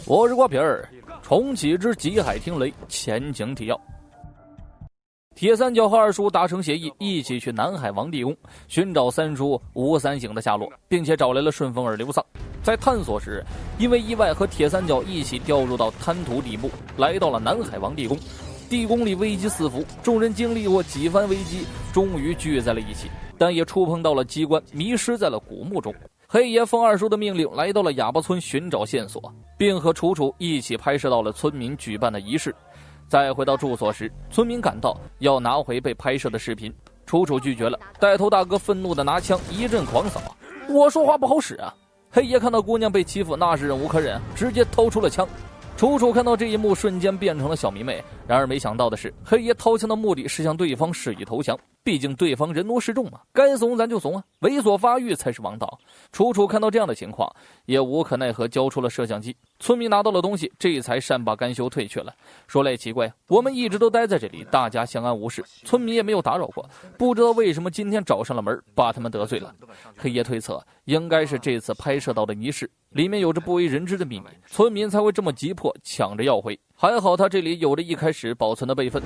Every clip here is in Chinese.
我是瓜皮儿，重启之极海听雷前景提要。铁三角和二叔达成协议，一起去南海王地宫寻找三叔吴三省的下落，并且找来了顺风耳刘丧。在探索时，因为意外和铁三角一起掉入到滩涂底部，来到了南海王地宫。地宫里危机四伏，众人经历过几番危机，终于聚在了一起，但也触碰到了机关，迷失在了古墓中。黑爷奉二叔的命令来到了哑巴村寻找线索，并和楚楚一起拍摄到了村民举办的仪式。再回到住所时，村民赶到要拿回被拍摄的视频，楚楚拒绝了。带头大哥愤怒的拿枪一阵狂扫，我说话不好使啊！黑爷看到姑娘被欺负，那是忍无可忍，直接掏出了枪。楚楚看到这一幕，瞬间变成了小迷妹。然而没想到的是，黑爷掏枪的目的是向对方示意投降，毕竟对方人多势众嘛，该怂咱就怂啊，猥琐发育才是王道。楚楚看到这样的情况，也无可奈何，交出了摄像机。村民拿到了东西，这才善罢甘休退去了。说来也奇怪，我们一直都待在这里，大家相安无事，村民也没有打扰过，不知道为什么今天找上了门，把他们得罪了。黑爷推测，应该是这次拍摄到的仪式里面有着不为人知的秘密，村民才会这么急迫抢着要回。还好他这里有着一开始保存的备份。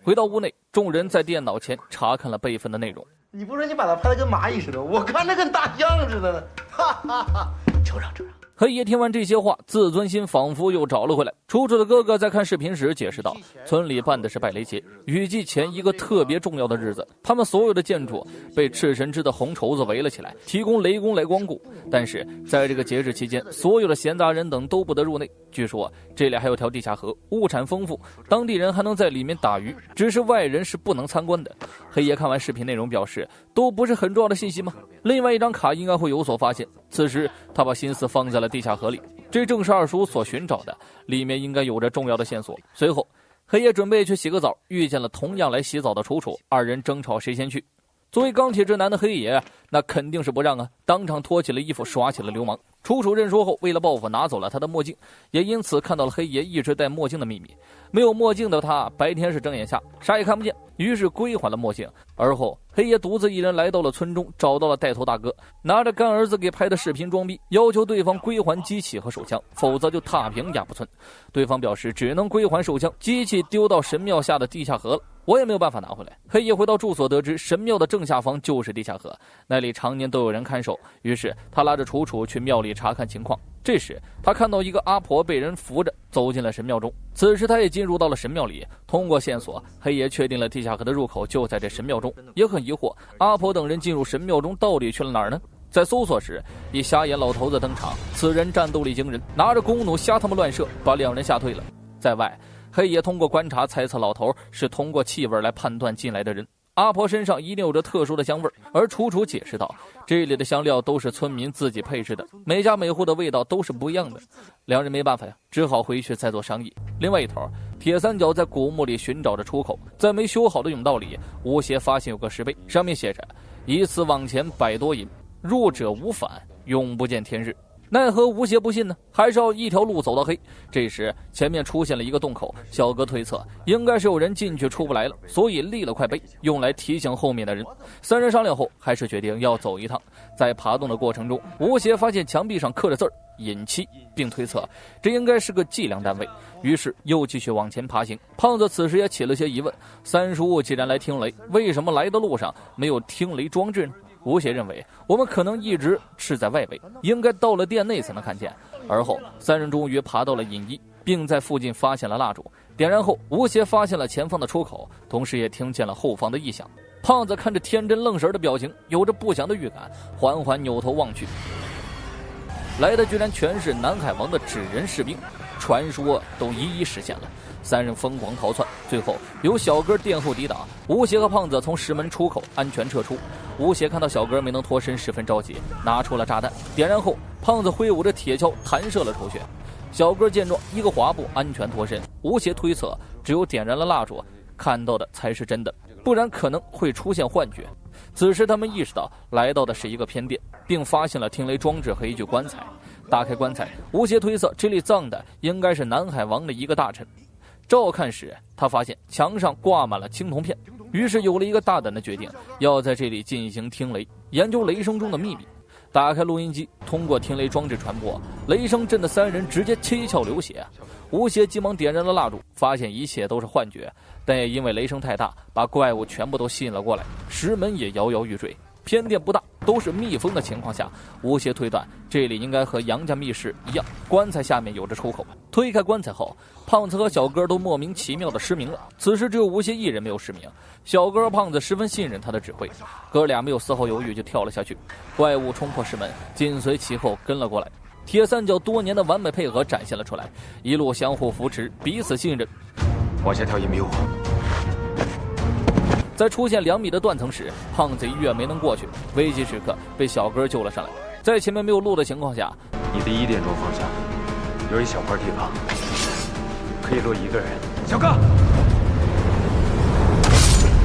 回到屋内，众人在电脑前查看了备份的内容。你不说你把它拍得跟蚂蚁似的，我看着跟大象似的呢，哈哈哈！瞅瞅瞅瞅。黑爷听完这些话，自尊心仿佛又找了回来。楚楚的哥哥在看视频时解释道，村里办的是拜雷节，雨季前一个特别重要的日子，他们所有的建筑被赤神之的红绸子围了起来，提供雷公来光顾。但是在这个节日期间，所有的闲杂人等都不得入内。据说这里还有条地下河，物产丰富，当地人还能在里面打鱼，只是外人是不能参观的。黑爷看完视频内容表示，都不是很重要的信息吗？另外一张卡应该会有所发现。此时他把心思放在了地下河里，这正是二叔所寻找的，里面应该有着重要的线索。随后黑爷准备去洗个澡，遇见了同样来洗澡的楚楚，二人争吵谁先去。作为钢铁直男的黑爷，那肯定是不让啊，当场脱起了衣服，耍起了流氓。楚楚认输后，为了报复拿走了他的墨镜，也因此看到了黑爷一直戴墨镜的秘密。没有墨镜的他白天是睁眼瞎，啥也看不见，于是归还了墨镜。而后黑爷独自一人来到了村中，找到了带头大哥，拿着干儿子给拍的视频装逼，要求对方归还机器和手枪，否则就踏平哑巴村。对方表示只能归还手枪，机器丢到神庙下的地下河了，我也没有办法拿回来。黑爷回到住所得知，神庙的正下方就是地下河，那里常年都有人看守，于是他拉着楚楚去庙里查看情况。这时他看到一个阿婆被人扶着走进了神庙中，此时他也进入到了神庙里。通过线索，黑爷确定了地下河的入口就在这神庙中，也很疑惑阿婆等人进入神庙中到底去了哪儿呢？在搜索时，一瞎眼老头子登场，此人战斗力惊人，拿着弓弩瞎他们乱射，把两人吓退了。在外，黑爷通过观察猜测老头是通过气味来判断进来的人，阿婆身上一定有着特殊的香味。而楚楚解释道，这里的香料都是村民自己配置的，每家每户的味道都是不一样的。两人没办法呀，只好回去再做商议。另外一头，铁三角在古墓里寻找着出口，在没修好的甬道里，吴邪发现有个石碑，上面写着一次往前100多银，入者无返，永不见天日。奈何吴邪不信呢，还是要一条路走到黑。这时前面出现了一个洞口，小哥推测应该是有人进去出不来了，所以立了块碑，用来提醒后面的人。三人商量后，还是决定要走一趟。在爬动的过程中，吴邪发现墙壁上刻着字儿尹七，并推测这应该是个计量单位，于是又继续往前爬行。胖子此时也起了些疑问，三叔既然来听雷，为什么来的路上没有听雷装置呢？吴邪认为我们可能一直是在外围，应该到了殿内才能看见。而后三人终于爬到了尹一，并在附近发现了蜡烛，点燃后吴邪发现了前方的出口，同时也听见了后方的异响。胖子看着天真愣神的表情，有着不祥的预感，缓缓扭头望去，来的居然全是南海王的纸人士兵，传说都一一实现了。三人疯狂逃窜，最后由小哥殿后抵挡，吴邪和胖子从石门出口安全撤出。吴邪看到小哥没能脱身，十分着急，拿出了炸弹，点燃后胖子挥舞着铁锹弹射了出去。小哥见状一个滑步安全脱身。吴邪推测只有点燃了蜡烛，看到的才是真的，不然可能会出现幻觉。此时他们意识到来到的是一个偏殿，并发现了听雷装置和一具棺材。打开棺材，吴邪推测这里葬的应该是南海王的一个大臣。照看时，他发现墙上挂满了青铜片，于是有了一个大胆的决定，要在这里进行听雷，研究雷声中的秘密。打开录音机，通过听雷装置传播，雷声震得三人直接七窍流血。吴邪急忙点燃了蜡烛，发现一切都是幻觉，但也因为雷声太大，把怪物全部都吸引了过来，石门也摇摇欲坠。偏殿不大，都是密封的情况下，吴邪推断这里应该和杨家密室一样，棺材下面有着出口。推开棺材后，胖子和小哥都莫名其妙的失明了。此时只有吴邪一人没有失明，小哥和胖子十分信任他的指挥，哥俩没有丝毫犹豫就跳了下去。怪物冲破石门，紧随其后跟了过来。铁三角多年的完美配合展现了出来，一路相互扶持，彼此信任。往下跳1米5。在出现2米的断层时，胖子一跃没能过去，危急时刻被小哥救了上来。在前面没有路的情况下，你的1点钟方向有一小块地方，可以落1个人。小哥，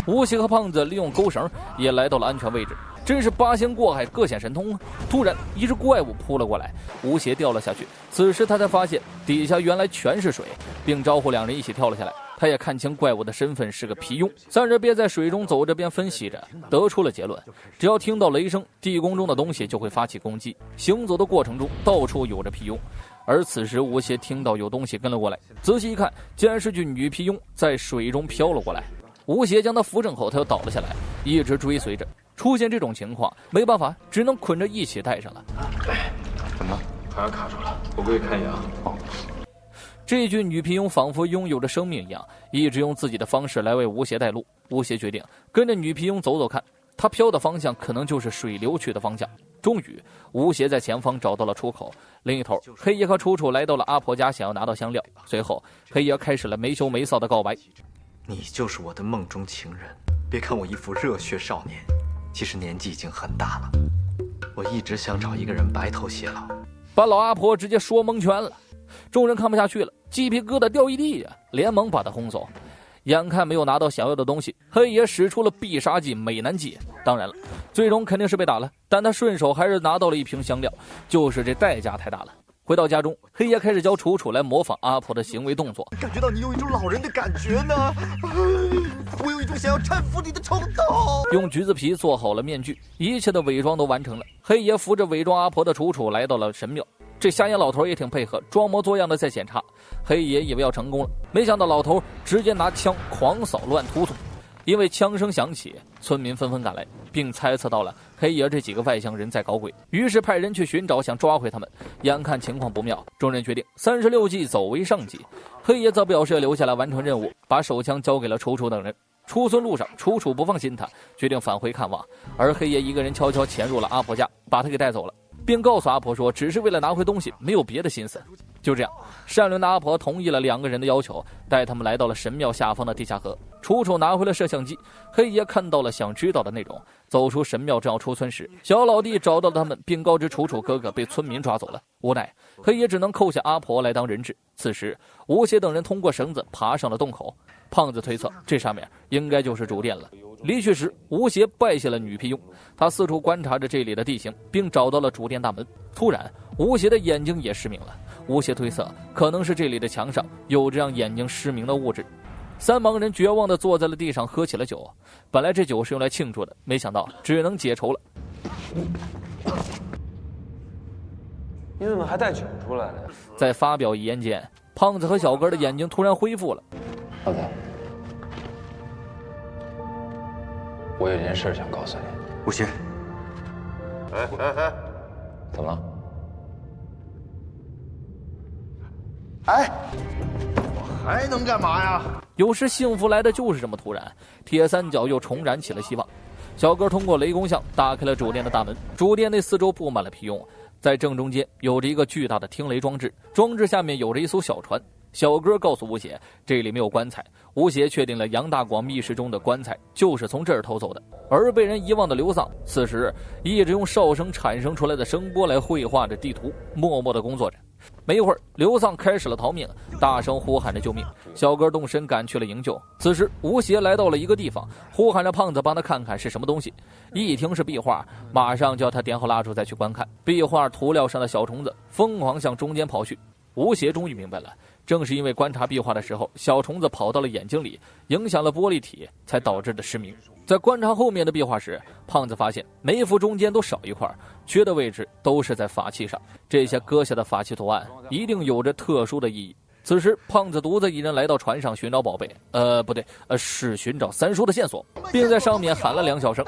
吴邪和胖子利用钩绳也来到了安全位置。真是八仙过海，各显神通啊！突然，一只怪物扑了过来，吴邪掉了下去。此时他才发现底下原来全是水，并招呼2人一起跳了下来。他也看清怪物的身份是个皮庸。3人便在水中走着边分析着，得出了结论：只要听到雷声，地宫中的东西就会发起攻击。行走的过程中，到处有着皮庸。而此时吴邪听到有东西跟了过来，仔细一看，竟然是具女皮庸在水中飘了过来。吴邪将他扶正后，他又倒了下来，一直追随着。出现这种情况，没办法，只能捆着一起带上了。怎么好像卡住了？我过去看一眼啊。这具女皮庸仿佛拥有着生命一样，一直用自己的方式来为吴邪带路。吴邪决定跟着女皮庸走走看，他飘的方向可能就是水流去的方向。终于，吴邪在前方找到了出口。另一头，黑爷和楚楚来到了阿婆家，想要拿到香料。随后，黑爷开始了没羞没臊的告白：你就是我的梦中情人，别看我一副热血少年，其实年纪已经很大了。我一直想找一个人白头偕老。把老阿婆直接说蒙圈了。众人看不下去了，鸡皮疙瘩掉一地呀，连忙把他轰走。眼看没有拿到想要的东西，黑爷使出了必杀技美男计。当然了，最终肯定是被打了，但他顺手还是拿到了一瓶香料，就是这代价太大了。回到家中，黑爷开始教楚楚来模仿阿婆的行为动作。感觉到你有一种老人的感觉呢，我有一种想要搀扶你的冲动。用橘子皮做好了面具，一切的伪装都完成了。黑爷扶着伪装阿婆的楚楚来到了神庙。这瞎眼老头也挺配合，装模作样的在检查。黑爷以为要成功了，没想到老头直接拿枪狂扫乱突突。因为枪声响起，村民纷纷赶来，并猜测到了黑爷这几个外乡人在搞鬼，于是派人去寻找，想抓回他们。眼看情况不妙，众人决定36计走为上计。黑爷则表示留下来完成任务，把手枪交给了楚楚等人。出村路上，楚楚不放心他，决定返回看望，而黑爷一个人悄悄潜入了阿婆家，把他给带走了，并告诉阿婆说只是为了拿回东西，没有别的心思。就这样，善良的阿婆同意了2个人的要求，带他们来到了神庙下方的地下河。楚楚拿回了摄像机，黑爷看到了想知道的内容。走出神庙正要出村时，小老弟找到了他们，并告知楚楚哥哥被村民抓走了。无奈黑爷只能扣下阿婆来当人质。此时吴邪等人通过绳子爬上了洞口，胖子推测这上面应该就是主殿了。离去时，吴邪拜谢了女皮庸，他四处观察着这里的地形，并找到了主殿大门。突然，吴邪的眼睛也失明了。吴邪推测可能是这里的墙上有着让眼睛失明的物质。3帮人绝望地坐在了地上，喝起了酒。本来这酒是用来庆祝的，没想到只能解愁了。你怎么还带酒出来了？在发表遗言间，胖子和小哥的眼睛突然恢复了。胖子，我有件事想告诉你。吴邪，怎么了？哎，我还能干嘛呀？有时幸福来的就是这么突然，铁三角又重燃起了希望。小哥通过雷公像打开了主殿的大门，主殿内四周布满了皮庸，在正中间有着一个巨大的听雷装置，装置下面有着一艘小船。小哥告诉吴邪这里没有棺材，吴邪确定了杨大广密室中的棺材就是从这儿偷走的。而被人遗忘的刘丧此时一直用哨声产生出来的声波来绘画着地图，默默地工作着。没一会儿，刘丧开始了逃命，大声呼喊着救命。小哥动身赶去了营救。此时吴邪来到了一个地方，呼喊着胖子帮他看看是什么东西。一听是壁画，马上叫他点好蜡烛再去观看。壁画涂料上的小虫子疯狂向中间跑去。吴邪终于明白了，正是因为观察壁画的时候，小虫子跑到了眼睛里，影响了玻璃体，才导致的失明。在观察后面的壁画时，胖子发现每幅中间都少一块，缺的位置都是在法器上。这些割下的法器图案一定有着特殊的意义。此时，胖子独自一人来到船上寻找宝贝，不对，是寻找三叔的线索，并在上面喊了2小声。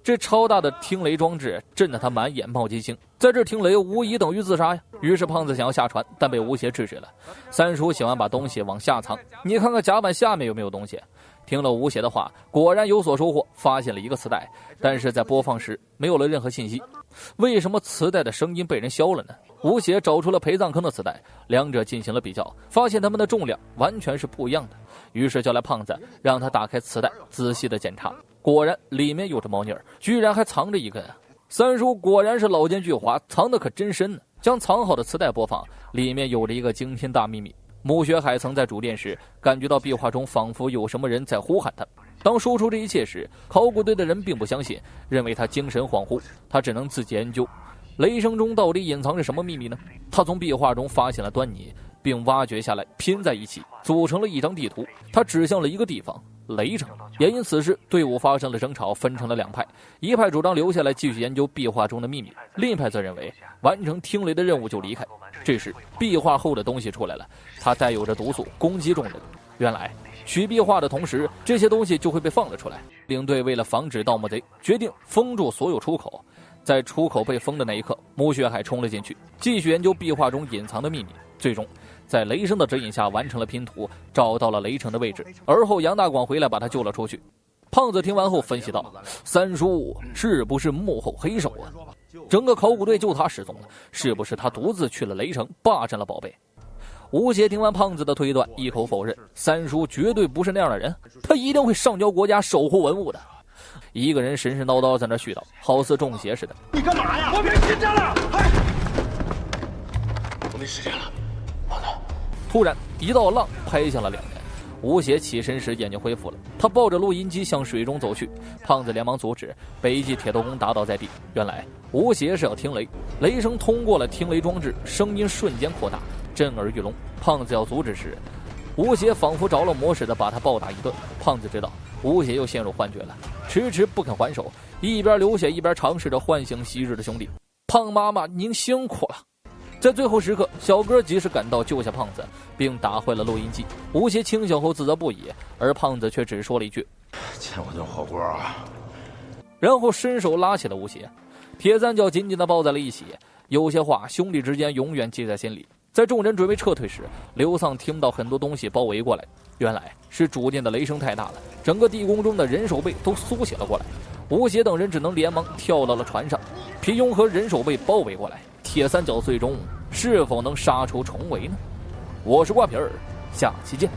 这超大的听雷装置震得他满眼冒金星，在这听雷无疑等于自杀呀。于是胖子想要下船，但被吴邪制止了。三叔喜欢把东西往下藏，你看看甲板下面有没有东西。听了吴邪的话，果然有所收获，发现了一个磁带，但是在播放时没有了任何信息。为什么磁带的声音被人消了呢？吴邪找出了陪葬坑的磁带，两者进行了比较，发现它们的重量完全是不一样的。于是叫来胖子，让他打开磁带仔细的检查，果然里面有着猫腻儿，居然还藏着一根。三叔果然是老奸巨猾，藏得可真深呢。将藏好的磁带播放，里面有着一个惊天大秘密。穆学海曾在主殿时感觉到壁画中仿佛有什么人在呼喊他。当说出这一切时，考古队的人并不相信，认为他精神恍惚，他只能自己研究雷声中到底隐藏着什么秘密呢？他从壁画中发现了端倪，并挖掘下来拼在一起，组成了一张地图。他指向了一个地方，雷城。也因此事，队伍发生了争吵，分成了2派。一派主张留下来继续研究壁画中的秘密，另一派则认为完成听雷的任务就离开。这时壁画后的东西出来了，它带有着毒素，攻击众人。原来取壁画的同时，这些东西就会被放了出来。领队为了防止盗墓贼，决定封住所有出口。在出口被封的那一刻，穆学海冲了进去，继续研究壁画中隐藏的秘密。最终在雷声的指引下完成了拼图，找到了雷城的位置。而后杨大广回来把他救了出去。胖子听完后分析道，三叔是不是幕后黑手啊？整个考古队就他失踪了，是不是他独自去了雷城霸占了宝贝？吴邪听完胖子的推断，一口否认，三叔绝对不是那样的人，他一定会上交国家守护文物的。一个人神神叨叨在那絮叨，好似中邪似的。你干嘛呀？我没时间了，我没时间了。突然一道浪拍向了2人，吴邪起身时眼睛恢复了，他抱着录音机向水中走去，胖子连忙阻止，北极铁头功打倒在地。原来吴邪是要听雷，雷声通过了听雷装置，声音瞬间扩大，震耳欲聋。胖子要阻止时，吴邪仿佛着了魔似的把他暴打一顿。胖子知道吴邪又陷入幻觉了，迟迟不肯还手，一边流血一边尝试着唤醒昔日的兄弟。胖妈妈您辛苦了。在最后时刻，小哥及时赶到救下胖子，并打坏了录音机。吴邪清醒后自责不已，而胖子却只说了一句欠我顿火锅啊，然后伸手拉起了吴邪。铁三角紧紧地抱在了一起，有些话兄弟之间永远记在心里。在众人准备撤退时，刘丧听到很多东西包围过来，原来是主殿的雷声太大了，整个地宫中的人手背都苏起了过来。吴邪等人只能连忙跳到了船上，皮庸和人手背包围过来。铁三角最终是否能杀出重围呢？我是瓜皮儿，下期见。